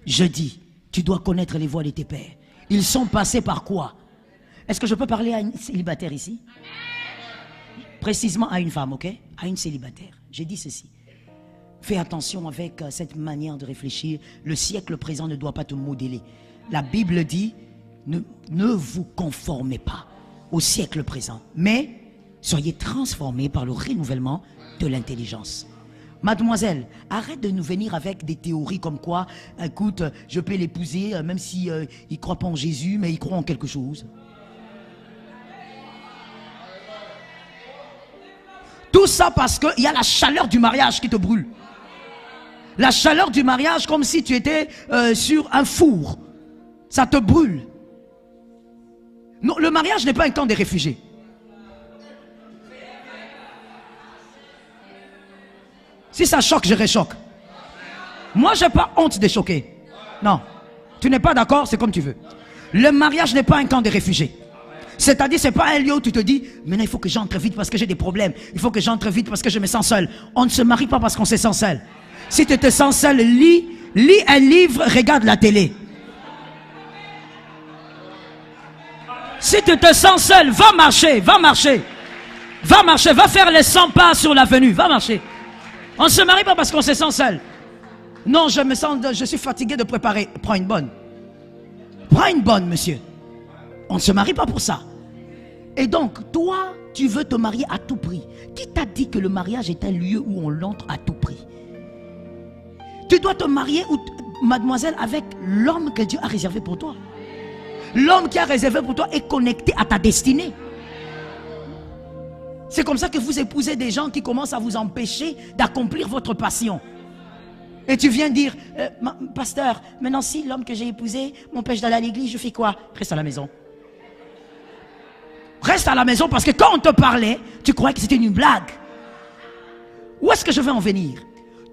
Je dis, tu dois connaître les voies de tes pères. Ils sont passés par quoi? Est-ce que je peux parler à une célibataire ici? Précisément à une femme, ok? À une célibataire. J'ai dit ceci. Fais attention avec cette manière de réfléchir. Le siècle présent ne doit pas te modeler. La Bible dit, ne vous conformez pas au siècle présent, mais soyez transformés par le renouvellement de l'intelligence. Mademoiselle, arrête de nous venir avec des théories comme quoi, écoute, je peux l'épouser, même si il ne croit pas en Jésus, mais il croit en quelque chose. Tout ça parce qu'il y a la chaleur du mariage qui te brûle. La chaleur du mariage comme si tu étais sur un four. Ça te brûle. Non, le mariage n'est pas un camp des réfugiés. Si ça choque, je réchoque. Moi, je n'ai pas honte de choquer. Non. Tu n'es pas d'accord, c'est comme tu veux. Le mariage n'est pas un camp des réfugiés. C'est-à-dire, ce n'est pas un lieu où tu te dis, maintenant il faut que j'entre vite parce que j'ai des problèmes. Il faut que j'entre vite parce que je me sens seul. On ne se marie pas parce qu'on se sent seul. Si tu te sens seul, lis un livre, regarde la télé. Si tu te sens seul, va marcher, va marcher. Va marcher, va faire les 100 pas sur l'avenue, va marcher. On ne se marie pas parce qu'on se sent seul. Non, je suis fatigué de préparer. Prends une bonne. Prends une bonne, monsieur. On ne se marie pas pour ça. Et donc, toi, tu veux te marier à tout prix. Qui t'a dit que le mariage est un lieu où on l'entre à tout prix? Tu dois te marier, mademoiselle, avec l'homme que Dieu a réservé pour toi. L'homme qui a réservé pour toi est connecté à ta destinée. C'est comme ça que vous épousez des gens qui commencent à vous empêcher d'accomplir votre passion. Et tu viens dire, pasteur, maintenant si l'homme que j'ai épousé m'empêche d'aller à l'église, je fais quoi? Reste à la maison. Reste à la maison parce que quand on te parlait, tu croyais que c'était une blague. Où est-ce que je veux en venir?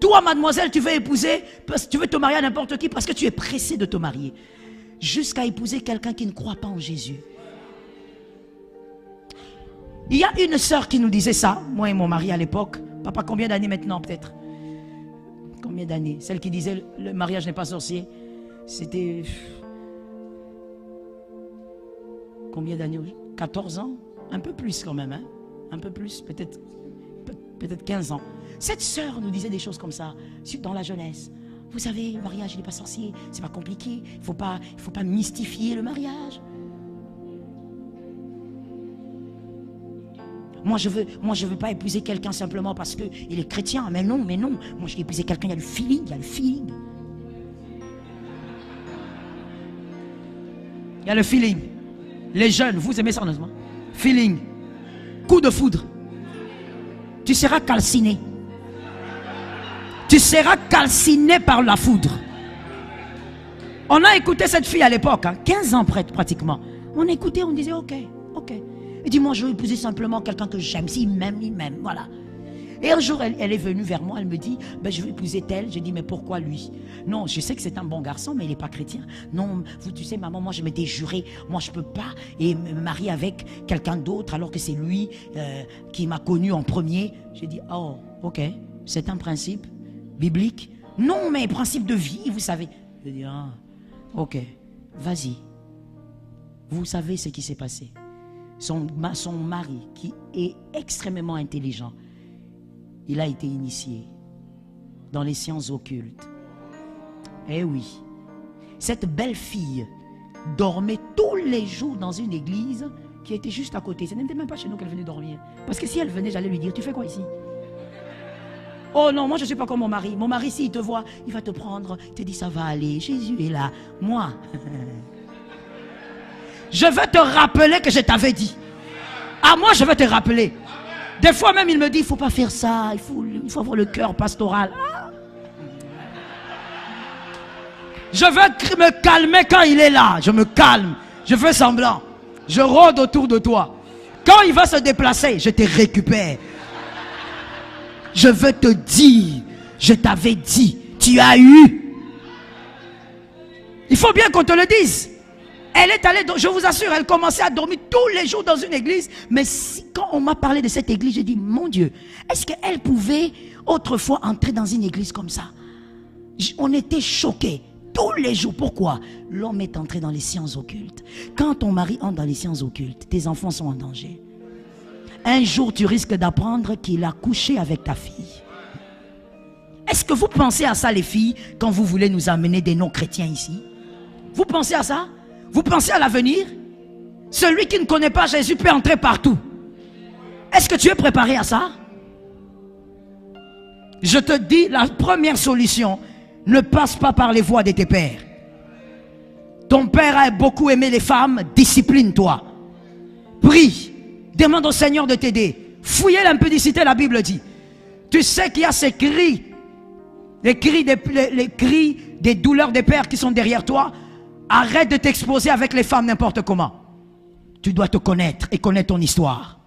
Toi, mademoiselle, tu veux épouser, tu veux te marier à n'importe qui parce que tu es pressé de te marier. Jusqu'à épouser quelqu'un qui ne croit pas en Jésus. Il y a une sœur qui nous disait ça, moi et mon mari à l'époque. Papa, combien d'années maintenant peut-être? Combien d'années? Celle qui disait le mariage n'est pas sorcier. C'était... Combien d'années? 14 ans? Un peu plus quand même, hein? Un peu plus, peut-être 15 ans. Cette sœur nous disait des choses comme ça, dans la jeunesse. Vous savez, le mariage n'est pas sorcier, c'est pas compliqué. Il faut pas mystifier le mariage. Moi je veux pas épouser quelqu'un simplement parce qu'il est chrétien. Mais non. Moi je veux épouser quelqu'un, il y a le feeling, Il y a le feeling. Les jeunes, vous aimez ça honnêtement? Feeling. Coup de foudre. Tu seras calciné. Tu seras calciné par la foudre. On a écouté cette fille à l'époque, 15 ans pratiquement. On écoutait, on disait ok. Et dit moi je veux épouser simplement quelqu'un que j'aime, s'il m'aime, voilà. Et un jour elle est venue vers moi, elle me dit je veux épouser tel. J'ai dit mais pourquoi lui? Non, je sais que c'est un bon garçon mais il n'est pas chrétien. Non, tu sais maman, moi je m'étais juré, moi je peux pas me marier avec quelqu'un d'autre alors que c'est lui qui m'a connu en premier. J'ai dit oh ok, c'est un principe biblique. Non mais principe de vie, vous savez. J'ai dit ah ok, vas-y. Vous savez ce qui s'est passé. Son mari, qui est extrêmement intelligent, il a été initié dans les sciences occultes. Eh oui, cette belle fille dormait tous les jours dans une église qui était juste à côté. Ce n'était même pas chez nous qu'elle venait dormir. Parce que si elle venait, j'allais lui dire, tu fais quoi ici? Oh non, moi je ne suis pas comme mon mari. Mon mari, s'il te voit, il va te prendre, il te dit ça va aller, Jésus est là. Moi... Je veux te rappeler que je t'avais dit. À moi, je veux te rappeler. Des fois même, il me dit, il ne faut pas faire ça. Il faut avoir le cœur pastoral. Je veux me calmer quand il est là. Je me calme. Je fais semblant. Je rôde autour de toi. Quand il va se déplacer, je te récupère. Je veux te dire, je t'avais dit, tu as eu. Il faut bien qu'on te le dise. Elle est allée, je vous assure, elle commençait à dormir tous les jours dans une église. Mais quand on m'a parlé de cette église, j'ai dit, mon Dieu, est-ce qu'elle pouvait autrefois entrer dans une église comme ça? On était choqués. tous les jours. Pourquoi? L'homme est entré dans les sciences occultes. Quand ton mari entre dans les sciences occultes, tes enfants sont en danger. Un jour, tu risques d'apprendre qu'il a couché avec ta fille. Est-ce que vous pensez à ça, les filles, quand vous voulez nous amener des non-chrétiens ici? Vous pensez à ça? Vous pensez à l'avenir? Celui qui ne connaît pas Jésus peut entrer partout. Est-ce que tu es préparé à ça? Je te dis, la première solution, ne passe pas par les voies de tes pères. Ton père a beaucoup aimé les femmes, discipline-toi. Prie, demande au Seigneur de t'aider. Fouillez l'impudicité, la Bible dit. Tu sais qu'il y a ces cris, les cris des douleurs des pères qui sont derrière toi. Arrête de t'exposer avec les femmes n'importe comment. Tu dois te connaître et connaître ton histoire.